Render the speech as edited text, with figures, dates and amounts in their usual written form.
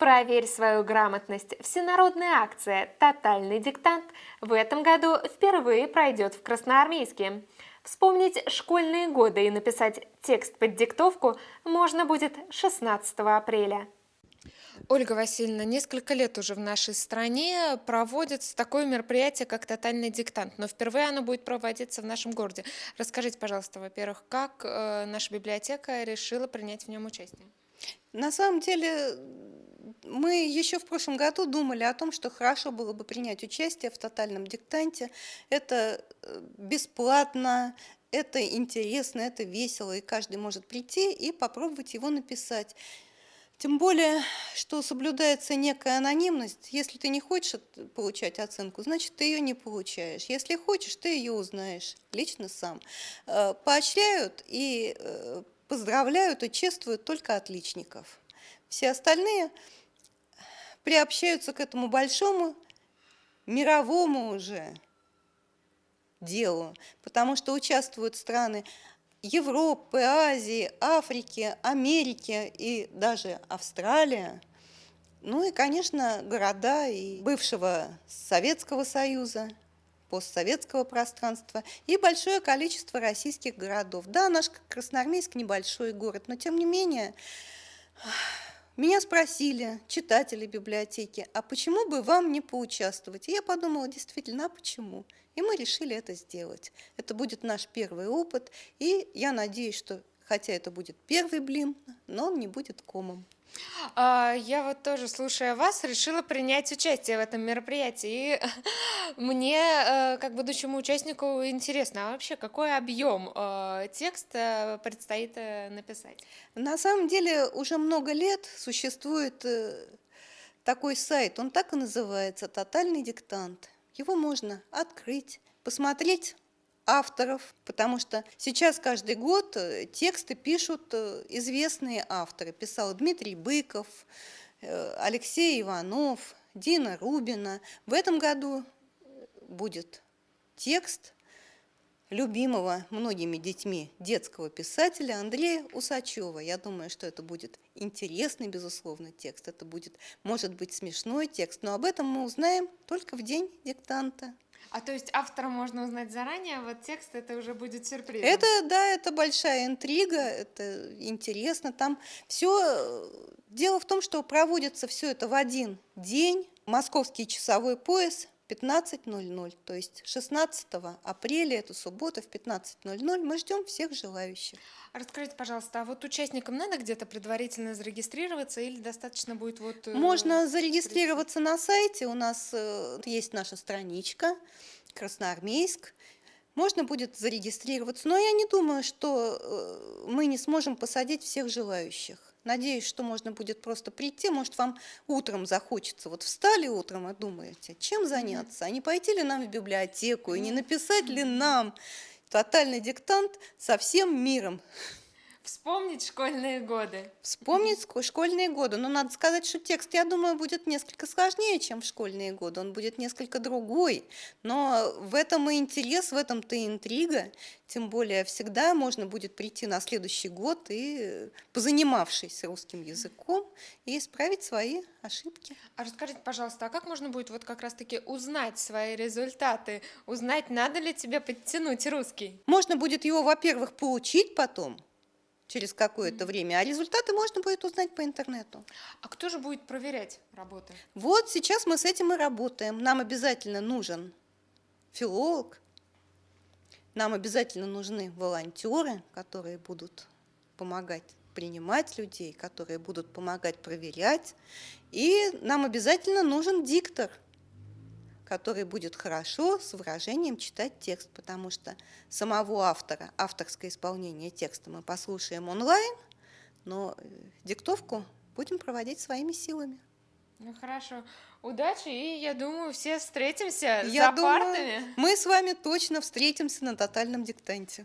Проверь свою грамотность. Всенародная акция «Тотальный диктант» в этом году впервые пройдет в Красноармейске. Вспомнить школьные годы и написать текст под диктовку можно будет 16 апреля. Ольга Васильевна, несколько лет уже в нашей стране проводится такое мероприятие, как «Тотальный диктант», но впервые оно будет проводиться в нашем городе. Расскажите, пожалуйста, во-первых, как наша библиотека решила принять в нем участие? На самом деле, мы еще в прошлом году думали о том, что хорошо было бы принять участие в тотальном диктанте. Это бесплатно, это интересно, это весело, и каждый может прийти и попробовать его написать. Тем более, что соблюдается некая анонимность. Если ты не хочешь получать оценку, значит, ты ее не получаешь. Если хочешь, ты ее узнаешь лично сам. Поощряют и поздравляют и чествуют только отличников. Все остальные приобщаются к этому большому мировому уже делу, потому что участвуют страны Европы, Азии, Африки, Америки и даже Австралия. Ну и, конечно, города и бывшего Советского Союза, постсоветского пространства и большое количество российских городов. Да, наш Красноармейск небольшой город, но тем не менее меня спросили читатели библиотеки, а почему бы вам не поучаствовать? И я подумала, действительно, а почему? И мы решили это сделать. Это будет наш первый опыт, и я надеюсь, что, хотя это будет первый блин, но он не будет комом. Я вот тоже, слушая вас, решила принять участие в этом мероприятии. И мне, как будущему участнику, интересно, а вообще какой объем текста предстоит написать? На самом деле уже много лет существует такой сайт, он так и называется «Тотальный диктант». Его можно открыть, посмотреть авторов, потому что сейчас каждый год тексты пишут известные авторы. Писал Дмитрий Быков, Алексей Иванов, Дина Рубина. В этом году будет текст любимого многими детьми детского писателя Андрея Усачева. Я думаю, что это будет интересный, безусловно, текст. Это будет, может быть, смешной текст, но об этом мы узнаем только в день диктанта. А то есть автора можно узнать заранее, а вот текст это уже будет сюрпризом? Это, да, это большая интрига, это интересно. Там все. Дело в том, что проводится все это в один день. Московский часовой пояс 15:00, то есть 16 апреля, это суббота, в 15:00 мы ждем всех желающих. Расскажите, пожалуйста, а вот участникам надо где-то предварительно зарегистрироваться или достаточно будет вот... Можно зарегистрироваться на сайте, у нас есть наша страничка «Красноармейск». Можно будет зарегистрироваться, но я не думаю, что мы не сможем посадить всех желающих. Надеюсь, что можно будет просто прийти, может, вам утром захочется. Вот встали утром и думаете, чем заняться, а не пойти ли нам в библиотеку, и не написать ли нам тотальный диктант со всем миром. Вспомнить школьные годы. Вспомнить школьные годы. Но надо сказать, что текст, я думаю, будет несколько сложнее, чем в школьные годы. Он будет несколько другой. Но в этом и интерес, в этом-то и интрига. Тем более всегда можно будет прийти на следующий год и, позанимавшись русским языком, и исправить свои ошибки. А расскажите, пожалуйста, а как можно будет вот как раз-таки узнать свои результаты? Узнать, надо ли тебе подтянуть русский? Можно будет его, во-первых, получить потом, через какое-то время, а результаты можно будет узнать по интернету. А кто же будет проверять работы? Вот сейчас мы с этим и работаем. Нам обязательно нужен филолог, нам обязательно нужны волонтеры, которые будут помогать принимать людей, которые будут помогать проверять, и нам обязательно нужен диктор, который будет хорошо с выражением читать текст, потому что самого автора, авторское исполнение текста мы послушаем онлайн, но диктовку будем проводить своими силами. Ну хорошо, удачи, и я думаю, все встретимся Я за думаю, партами. мы с вами точно встретимся на тотальном диктанте.